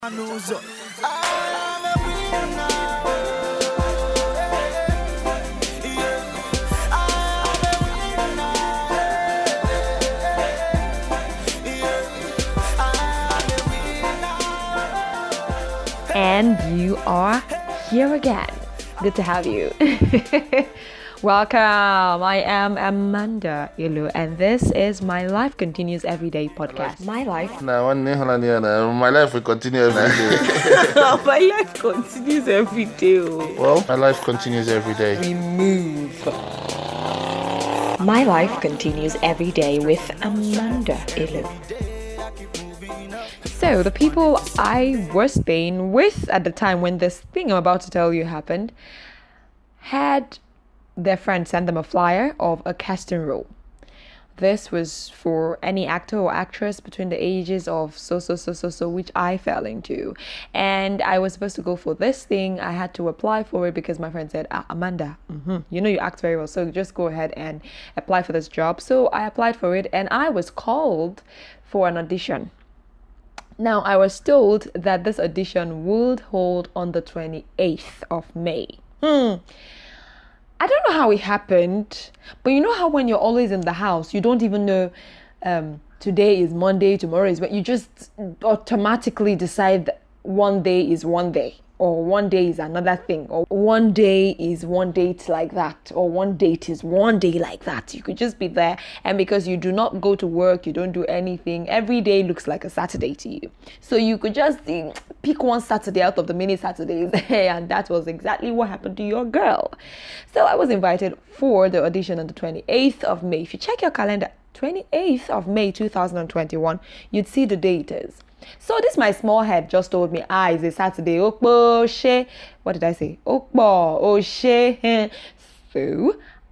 And you are here again. Good to have you. Welcome. I am Amanda Ilu, and this is My Life Continues Everyday podcast. My life. My life will continue every day. My life continues every day. Well, my life continues every day. We move. My life continues every day with Amanda Ilu. So, the people I was staying with at the time when this thing I'm about to tell you happened had their friend send them a flyer of a casting role. This was for any actor or actress between the ages of so, which I fell into. And I was supposed to go for this thing. I had to apply for it because my friend said, Amanda, you know you act very well, so just go ahead and apply for this job. So I applied for it and I was called for an audition. Now, I was told that this audition would hold on the 28th of May. I don't know how it happened, but you know how when you're always in the house, you don't even know today is Monday, tomorrow is when you just automatically decide that one day is one day, or one day is another thing, or one day is one date like that, or one date is one day like that. You could just be there, and because you do not go to work, you don't do anything, every day looks like a Saturday to you. So you could just pick one Saturday out of the many Saturdays, and that was exactly what happened to your girl. So I was invited for the audition on the 28th of May. If you check your calendar, 28th of May 2021, you'd see the date is. So this my small head just told me, it's a Saturday. What did I say? So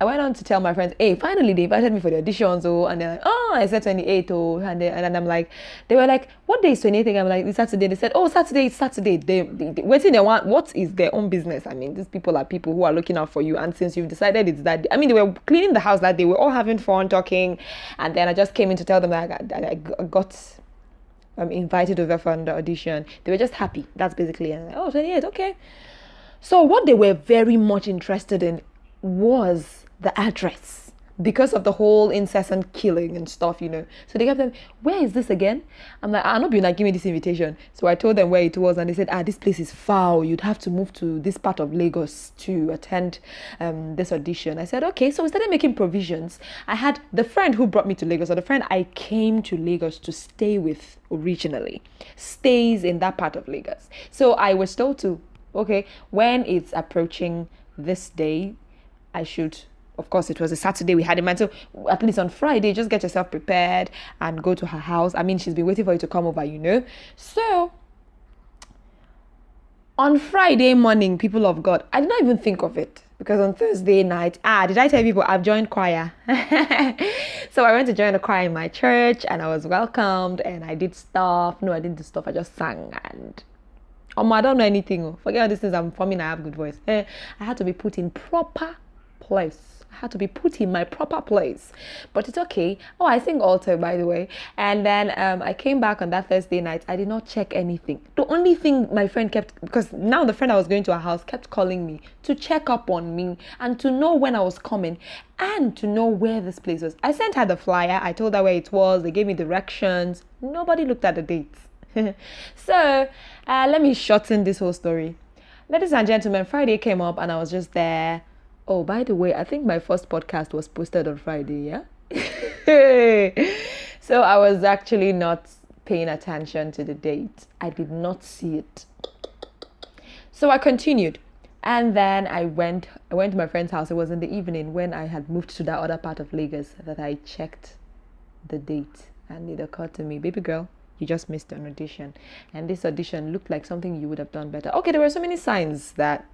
I went on to tell my friends, finally they invited me for the auditions. And they're like, I said 28. And I'm like, they were like, what day is 28? I'm like, it's Saturday. They said, Saturday, it's Saturday. They want, what is their own business? I mean, these people are people who are looking out for you. And since you've decided it's that day, I mean, they were cleaning the house that day. We were all having fun talking. And then I just came in to tell them that I got invited over for the audition. They were just happy. That's basically it. 28, okay. So what they were very much interested in was the address, because of the whole incessant killing and stuff, So they kept them, where is this again? I'm like, I'm not being like, give me this invitation. So I told them where it was, and they said, this place is far. You'd have to move to this part of Lagos to attend this audition. I said, okay. So we started making provisions. I had the friend who brought me to Lagos, or the friend I came to Lagos to stay with originally, stays in that part of Lagos. So I was told to, okay, when it's approaching this day, I should, of course, it was a Saturday we had in mind. So at least on Friday, just get yourself prepared and go to her house. I mean, she's been waiting for you to come over, So on Friday morning, people of God, I did not even think of it, because on Thursday night, did I tell people I've joined choir? So I went to join a choir in my church, and I was welcomed, and I did stuff. No, I didn't do stuff. I just sang, and I don't know anything. Forget all these things. I'm forming. I have good voice. I had to be put in proper place. I had to be put in my proper place, but it's okay. I sing altar, by the way. And then I came back on that Thursday night. I did not check anything. The only thing my friend kept, because now the friend I was going to her house kept calling me to check up on me and to know when I was coming and to know where this place was. I sent her the flyer. I told her where it was. They gave me directions. Nobody looked at the dates. So let me shorten this whole story. Ladies and gentlemen, Friday came up and I was just there. By the way, I think my first podcast was posted on Friday, yeah? So I was actually not paying attention to the date. I did not see it. So I continued. And then I went to my friend's house. It was in the evening when I had moved to that other part of Lagos that I checked the date. And it occurred to me, baby girl, you just missed an audition. And this audition looked like something you would have done better. Okay, there were so many signs that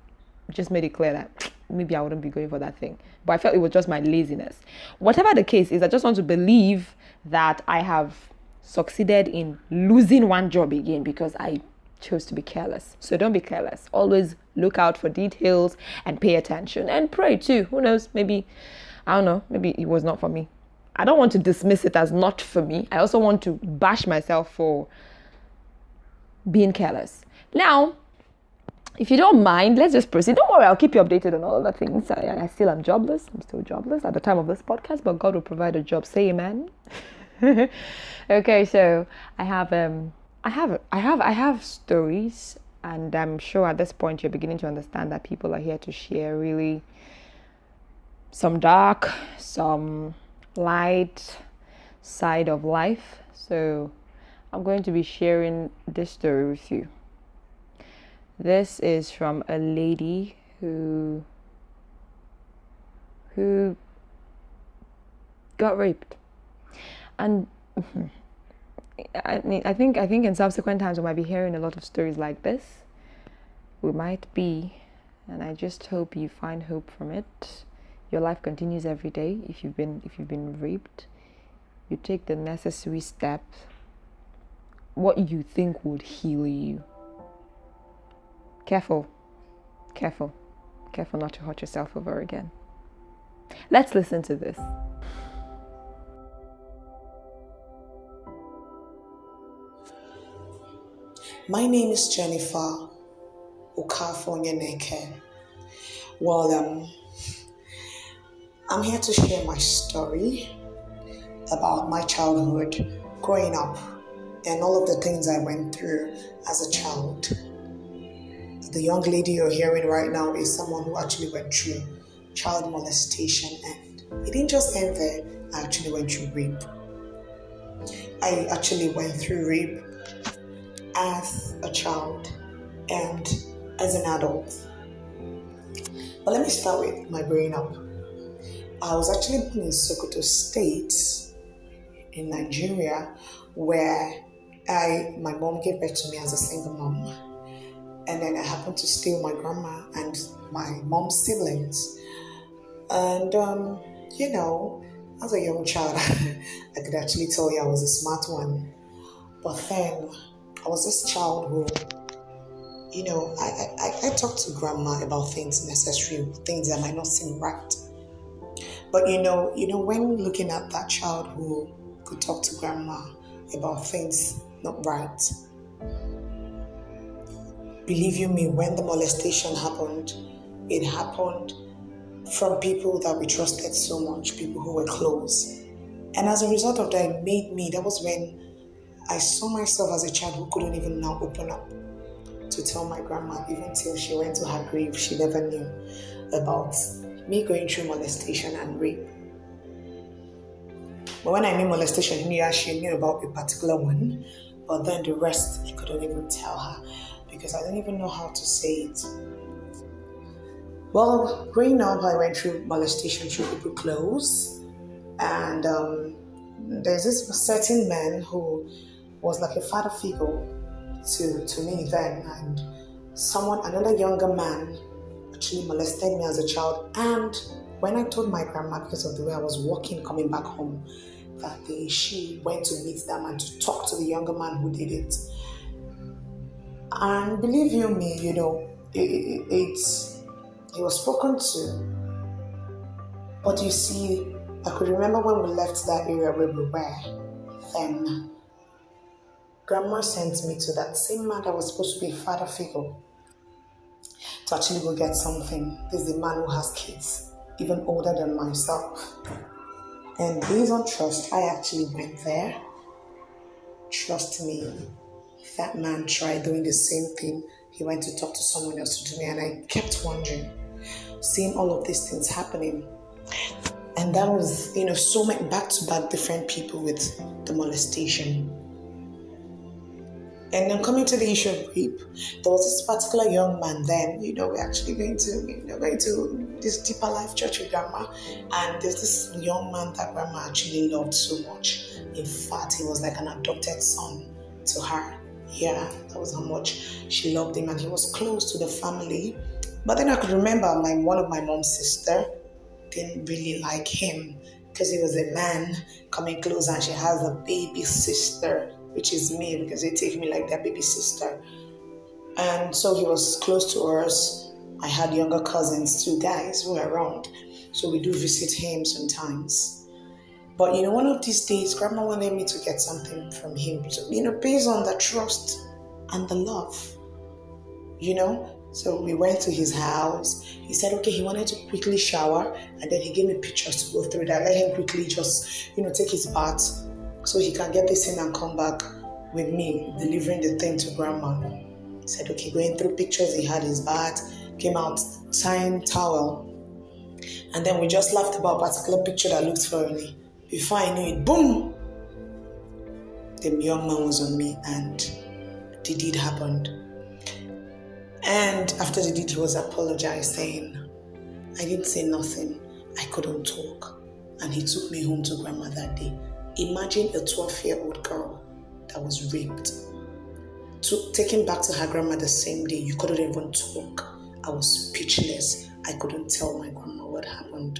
just made it clear that maybe I wouldn't be going for that thing. But I felt it was just my laziness. Whatever the case is, I just want to believe that I have succeeded in losing one job again because I chose to be careless. So don't be careless. Always look out for details and pay attention and pray too. Who knows? Maybe, I don't know, maybe it was not for me. I don't want to dismiss it as not for me. I also want to bash myself for being careless. Now, if you don't mind, let's just proceed. Don't worry, I'll keep you updated on all other things. I still am jobless. I'm still jobless at the time of this podcast, but God will provide a job. Say amen. Okay, so I have stories, and I'm sure at this point you're beginning to understand that people are here to share really some dark, some light side of life. So I'm going to be sharing this story with you. This is from a lady who got raped. And I think in subsequent times we might be hearing a lot of stories like this. We might be, and I just hope you find hope from it. Your life continues every day. If you've been raped, you take the necessary steps. What you think would heal you. Careful not to hurt yourself over again. Let's listen to this. My name is Jennifer Okafor-Nyeneke. Well, I'm here to share my story about my childhood, growing up, and all of the things I went through as a child. The young lady you're hearing right now is someone who actually went through child molestation, and it didn't just end there. I actually went through rape. I actually went through rape as a child and as an adult. But let me start with my growing up. I was actually born in Sokoto State in Nigeria, where my mom gave birth to me as a single mom. And then I happened to stay with my grandma and my mom's siblings. And, as a young child, I could actually tell you I was a smart one. But then I was this child who, I talked to grandma about things necessary, things that might not seem right. But when looking at that child who could talk to grandma about things not right, believe you me, when the molestation happened, it happened from people that we trusted so much, people who were close. And as a result of that, that was when I saw myself as a child who couldn't even now open up to tell my grandma, even till she went to her grave, she never knew about me going through molestation and rape. But when I knew molestation, she knew about a particular one, but then the rest, I couldn't even tell her because I didn't even know how to say it. Well, growing up, I went through molestation through people close, and there's this certain man who was like a father figure to me then, and another younger man actually molested me as a child. And when I told my grandma, because of the way I was walking coming back home that day, she went to meet them and to talk to the younger man who did it. And believe you me, he was spoken to. But you see, I could remember when we left that area where we were, then grandma sent me to that same man that was supposed to be a father figure to actually go get something. This is a man who has kids, even older than myself. And based on trust, I actually went there. Trust me, if that man tried doing the same thing, he went to talk to someone else to do me, and I kept wondering, seeing all of these things happening. And that was, so many back-to-back different people with the molestation. And then coming to the issue of rape, there was this particular young man then, we're actually going to this Deeper Life Church with grandma. And there's this young man that grandma actually loved so much. In fact, he was like an adopted son to her. Yeah, that was how much she loved him, and he was close to the family. But then I could remember one of my mom's sister didn't really like him because he was a man coming close, and she has a baby sister, which is me, because they take me like their baby sister. And so he was close to us. I had younger cousins, 2 guys who were around, so we do visit him sometimes. But one of these days, grandma wanted me to get something from him. So, based on that trust, and the love, So we went to his house. He said, okay, he wanted to quickly shower, and then he gave me pictures to go through that. Let him quickly just, take his bath so he can get this in and come back with me, delivering the thing to grandma. He said, okay, going through pictures, he had his bath, came out, tying towel, and then we just laughed about a particular picture that looked funny. Before I knew it, boom! The young man was on me, and the deed happened. And after the deed, he was apologized, saying, I didn't say nothing. I couldn't talk. And he took me home to grandma that day. Imagine a 12-year-old girl that was raped, taken back to her grandma the same day. You couldn't even talk. I was speechless. I couldn't tell my grandma what happened.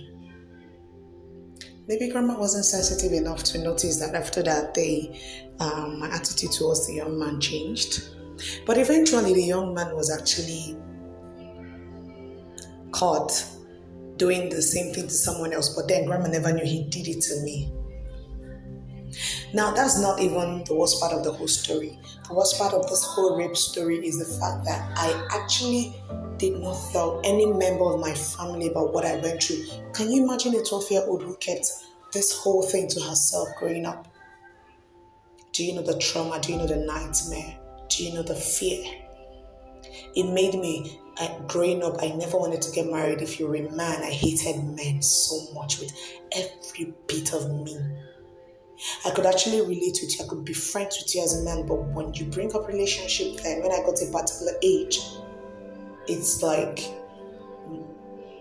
Maybe grandma wasn't sensitive enough to notice that after that day, my attitude towards the young man changed. But eventually the young man was actually caught doing the same thing to someone else, but then grandma never knew he did it to me. Now, that's not even the worst part of the whole story. The worst part of this whole rape story is the fact that I actually did not tell any member of my family about what I went through. Can you imagine a 12-year-old who kept this whole thing to herself growing up? Do you know the trauma? Do you know the nightmare? Do you know the fear? It made me, growing up, I never wanted to get married. If you're a man, I hated men so much with every bit of me. I could actually relate with you. I could be friends with you as a man, but when you bring up relationship, then when I got to a particular age, it's like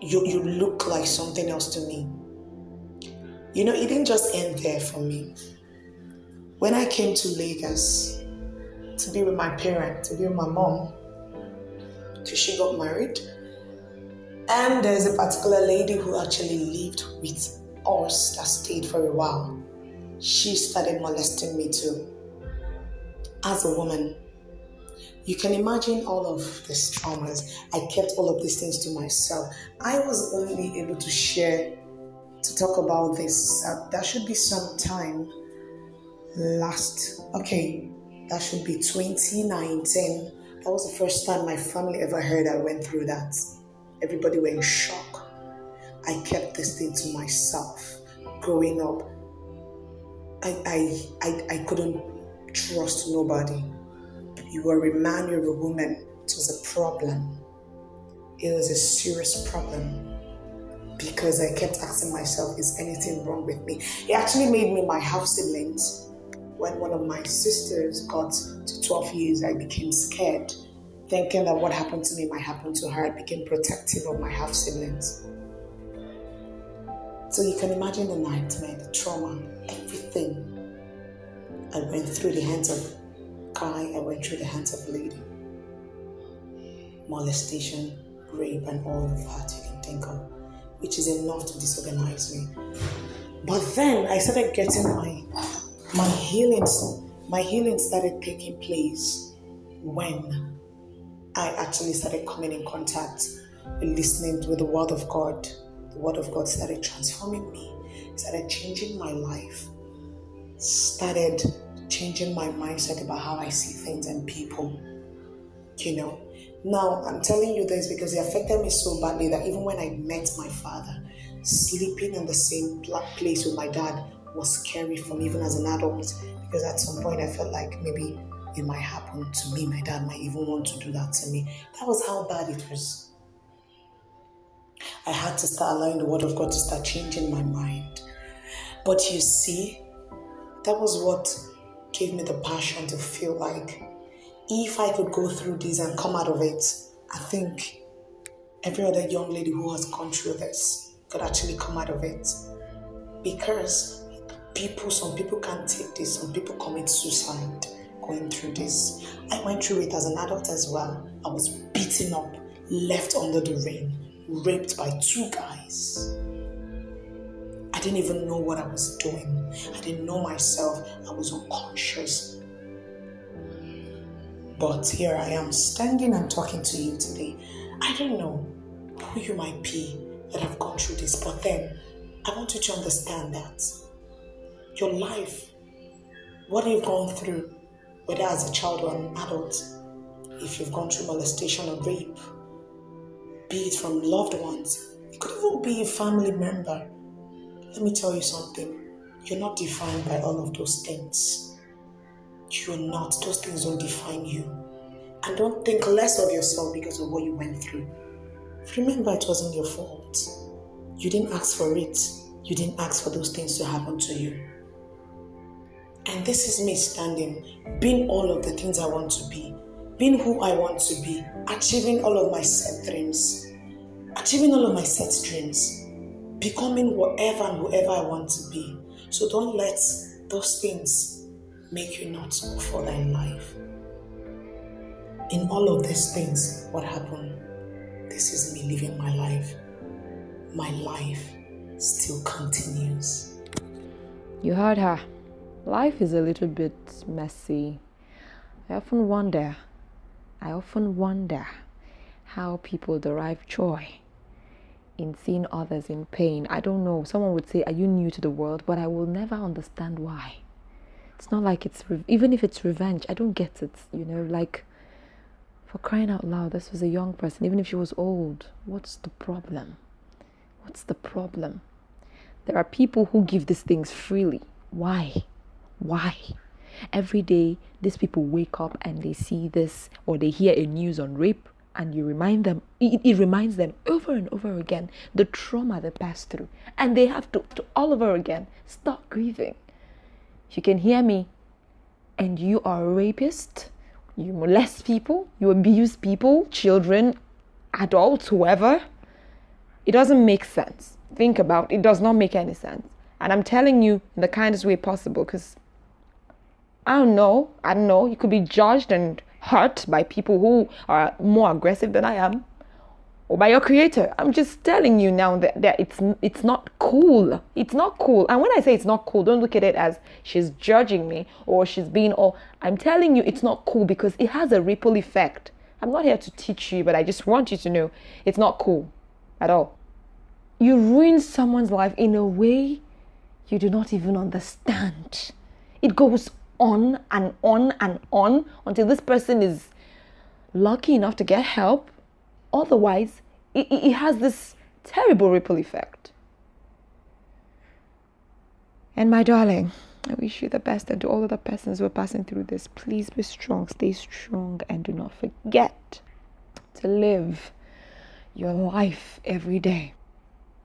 you look like something else to me. It didn't just end there for me. When I came to Lagos to be with my parents, to be with my mom, because she got married, and there's a particular lady who actually lived with us that stayed for a while. She started molesting me too. As a woman, you can imagine all of these traumas. I kept all of these things to myself. I was only able to share, to talk about this. That should be some time that should be 2019. That was the first time my family ever heard I went through that. Everybody were in shock. I kept this thing to myself. Growing up, I couldn't trust nobody. You were a man, you were a woman. It was a problem. It was a serious problem. Because I kept asking myself, is anything wrong with me? It actually made me my half siblings. When one of my sisters got to 12 years, I became scared, thinking that what happened to me might happen to her. I became protective of my half siblings. So you can imagine the nightmare, the trauma, everything. I went through the hands of guy, I went through the hands of lady. Molestation, rape, and all of that you can think of, which is enough to disorganize me. But then I started getting my healing started taking place when I actually started coming in contact with listening with the Word of God. The Word of God started transforming me, started changing my life, started changing my mindset about how I see things and people. Now I'm telling you this because it affected me so badly that even when I met my father, sleeping in the same place with my dad was scary for me even as an adult, because at some point I felt like maybe it might happen to me. My dad might even want to do that to me. That was how bad it was. I had to start allowing the Word of God to start changing my mind. But you see, that was what gave me the passion to feel like if I could go through this and come out of it, I think every other young lady who has gone through this could actually come out of it. Because some people can't take this. Some people commit suicide going through this. I went through it as an adult as well. I was beaten up, left under the rain, raped by 2 guys. I didn't even know what I was doing. I didn't know myself. I was unconscious. But here I am standing and talking to you today. I don't know who you might be that have gone through this, but then I want you to understand that your life, what you've gone through, whether as a child or an adult, if you've gone through molestation or rape, be it from loved ones, it could even be a family member. Let me tell you something. You're not defined by all of those things. You're not. Those things don't define you. And don't think less of yourself because of what you went through. Remember, it wasn't your fault. You didn't ask for it. You didn't ask for those things to happen to you. And this is me standing, being all of the things I want to be, being who I want to be, achieving all of my set dreams, becoming whatever and whoever I want to be. So don't let those things make you not move forward in life. In all of these things, what happened? This is me living my life. My life still continues. You heard her. Life is a little bit messy. I often wonder how people derive joy in seeing others in pain. I don't know. Someone would say, are you new to the world? But I will never understand why. It's not like even if it's revenge, I don't get it. Like, for crying out loud, this was a young person. Even if she was old, what's the problem? There are people who give these things freely. Why? Every day, these people wake up and they see this, or they hear a news on rape, and you remind them, it reminds them over and over again the trauma they passed through. And they have to all over again start grieving. If you can hear me, and you are a rapist, you molest people, you abuse people, children, adults, whoever, it doesn't make sense. Think about it. It does not make any sense. And I'm telling you in the kindest way possible, because I don't know, you could be judged and hurt by people who are more aggressive than I am, or by your creator. I'm just telling you now that it's not cool. It's not cool. And when I say it's not cool, don't look at it as she's judging me or she's being all. I'm telling you it's not cool because it has a ripple effect. I'm not here to teach you, but I just want you to know it's not cool at all. You ruin someone's life in a way you do not even understand. It goes on and on and on until this person is lucky enough to get help. Otherwise, it has this terrible ripple effect. And my darling, I wish you the best, and to all other persons who are passing through this, please be strong, stay strong, and do not forget to live your life every day.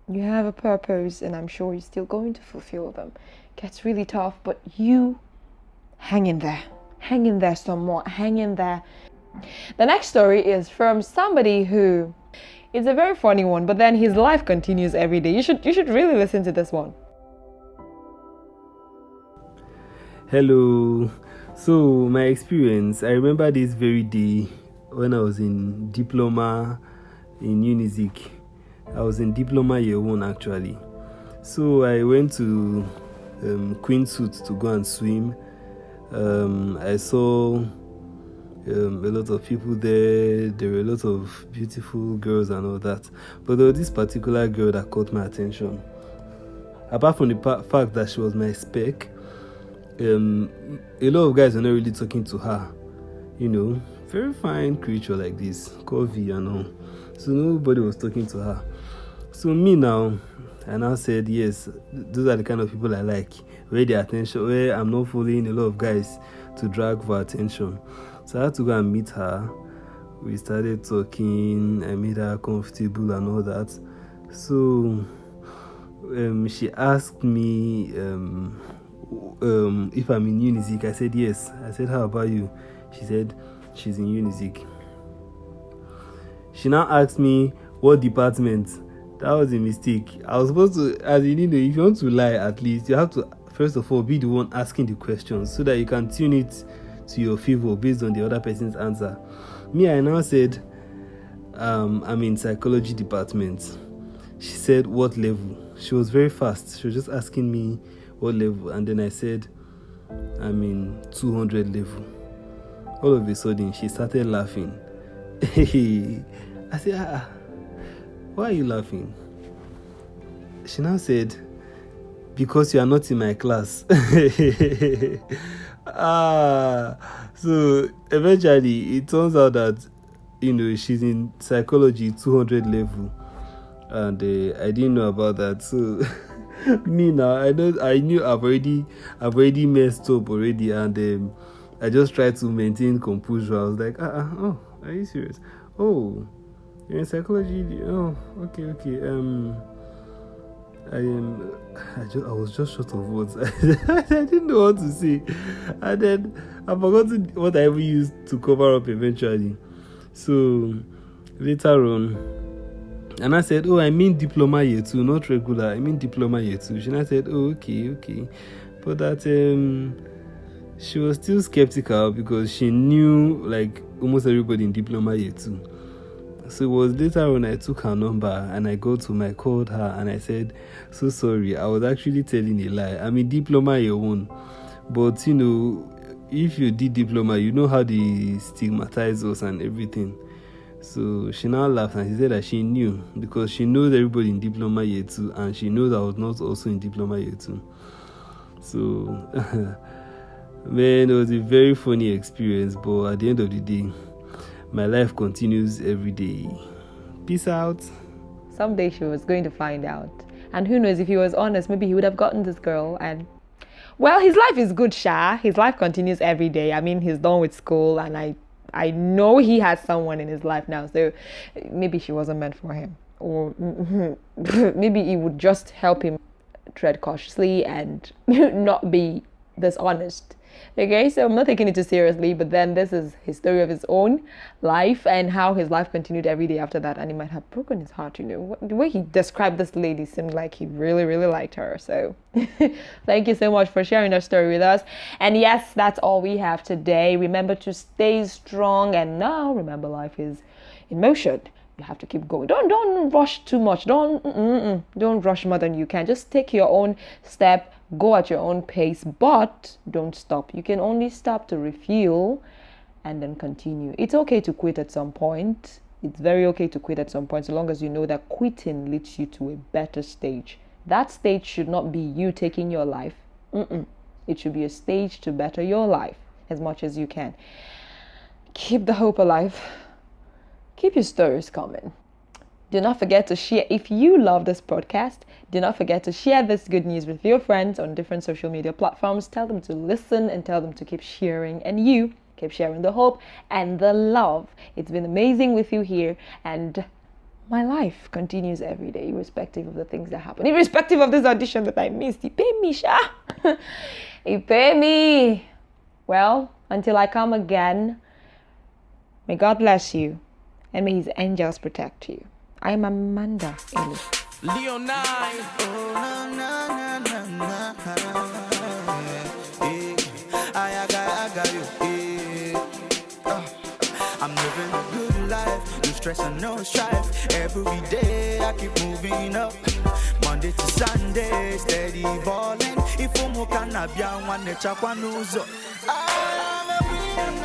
You have a purpose, and I'm sure you're still going to fulfill them. It gets really tough, but you hang in there some more, hang in there. The next story is from somebody who is a very funny one, but then his life continues every day. You should really listen to this one. Hello. So my experience, I remember this very day when I was in diploma in Unizik. I was in diploma year 1 actually. So I went to Queen Suit to go and swim. I saw a lot of people there. There were a lot of beautiful girls and all that. But there was this particular girl that caught my attention. Apart from the fact that she was my spec, a lot of guys were not really talking to her. Very fine creature like this, curvy and all. So nobody was talking to her. So me now, I now said, yes, those are the kind of people I like, where I'm not following a lot of guys to drag for attention. So I had to go and meet her. We started talking, I made her comfortable and all that. So she asked me if I'm in Unizik. I said yes. I said, how about you? She said she's in Unizik. She now asked me what department. That was a mistake. I was supposed to, if you want to lie, at least you have to first of all be the one asking the questions so that you can tune it to your favor based on the other person's answer. Me, I now said I'm in psychology department. She said what level. She was very fast. She was just asking me what level, and then I said I'm in 200 level. All of a sudden she started laughing. I said, why are you laughing? She now said, because you are not in my class. So eventually it turns out that she's in psychology 200 level, and I didn't know about that. So me now, I knew I've already messed up already, and I just tried to maintain composure. I was like, oh, are you serious? Oh, you're in psychology? Oh, okay. I was just short of words. I didn't know what to say, and then I forgot what I ever used to cover up eventually. So later on, and I said, oh, I mean diploma year 2, not regular. I mean diploma year 2. And I said, oh, okay. But that she was still skeptical because she knew like almost everybody in diploma year 2. So it was later on I took her number and I called her and I said, so sorry, I was actually telling a lie. I'm in diploma year 1. But if you did diploma, you know how they stigmatize us and everything. So she now laughed and she said that she knew because she knows everybody in diploma year 2 and she knows I was not also in diploma year 2. So man, it was a very funny experience, but at the end of the day, my life continues every day. Peace out. Someday she was going to find out. And who knows, if he was honest, maybe he would have gotten this girl. And well, his life is good, Sha. His life continues every day. I mean, he's done with school and I know he has someone in his life now. So maybe she wasn't meant for him. Or maybe it would just help him tread cautiously and not be dishonest. Okay, so I'm not taking it too seriously, but then this is his story of his own life and how his life continued every day after that, and it might have broken his heart, the way he described this lady seemed like he really, really liked her. So thank you so much for sharing that story with us. And yes, that's all we have today. Remember to stay strong, and now remember, life is in motion. You have to keep going. Don't rush too much. Don't rush more than you can. Just take your own step, go at your own pace, but don't stop. You can only stop to refuel and then continue. It's okay to quit at some point. It's very okay to quit at some point, so long as you know that quitting leads you to a better stage. That stage should not be you taking your life. It should be a stage to better your life as much as you can. Keep the hope alive. Keep your stories coming. Do not forget to share. If you love this podcast, do not forget to share this good news with your friends on different social media platforms. Tell them to listen and tell them to keep sharing. And you keep sharing the hope and the love. It's been amazing with you here. And my life continues every day, irrespective of the things that happen. Irrespective of this audition that I missed. You pay me, Sha. You pay me. Well, until I come again, may God bless you. And may his angels protect you. I am Amanda Elu. Leon 9. Oh, na, na, na, na. I got you. I'm living a good life. No stress and no strife. Every day I keep moving up. Monday to Sunday, steady balling. If I'm a cannabis, one nature, one I'm a